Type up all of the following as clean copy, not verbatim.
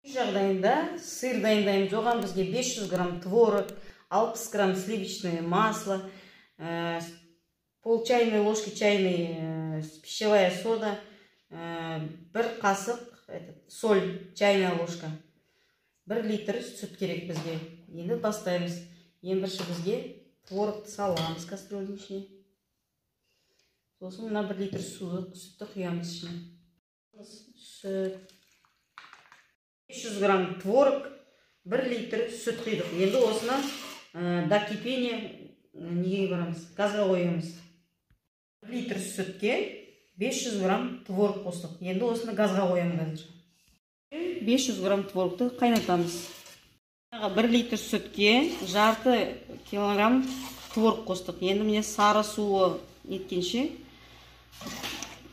жағдайында сыр дайындаймыз. Оған бізге 500 грамм творог, 60 грамм сливочное масло, пол чайной ложки чайной пищевая сода, 1 қасық соль, чайная ложка, 1 литр сүт керек бізге. Енді бастаймыз. Ең бірінші бізге творогты саламыз кастрөлдің ішіне. Сосын мына 1 литр сүтті құямыз ішіне. Сүт, 500 грамм творог, 1 литр сүт құйдық. Енді осыны до кипения неге барамыз? Газға қоямыз. 1 литр сүтке 500 грамм творог қостық. Енді осыны газға қоямыз қазір. 500 грамм творогты қайнатамыз. 1 литр сүтке жарты килограмм творог қостық. Енді міне сары суы еткенше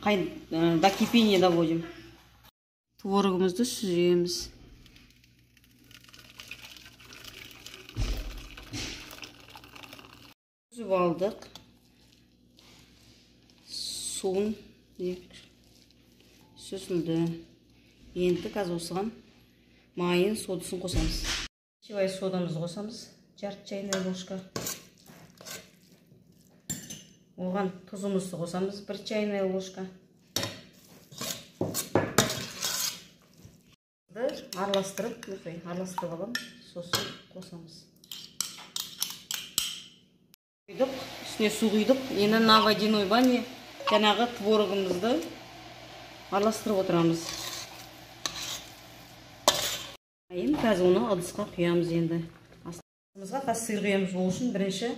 до кипения доводим. Творогымызды сүземіз. Сүзіп алдық. Суын сүзілді. Енді қазір осыған майын, содасын қосамыз. Пищевая содамызды қосамыз. Жарты чайная ложка. Оған тұзымызды қосамыз. 1 чайная ложка. Араластырып алам. Сосын қосамыз. Үстіне су құйдық. Енді на водяной бане жаңағы творогымызды араластырып отырамыз. Қазір оны ыдысқа құямыз енді. Астымызға қас сыр құямыз. Ол үшін бірінші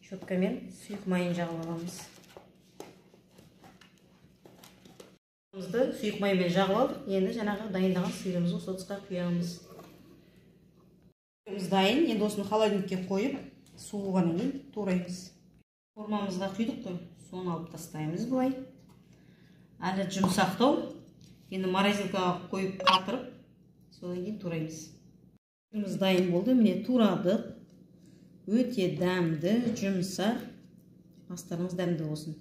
щеткамен сұйық майын жағып аламыз. Сұйық маймен жағып алдық. Енді жаңағы дайындаған сырымызды осы ыдысқа құямыз. Сырымыз дайын. Енді осыны холодильникке қойып, суығаннан кейін тураймыз. Формамызға құйдық қой. Соны алып тастаймыз былай. Әлі жұмсақтау. Енді морозилкаға қойып қатырып, содан кейін тураймыз. Сырымыз дайын болды. Міне турадық. Өте дәмді, жұмсақ. Астарыңыз дәмді болсын.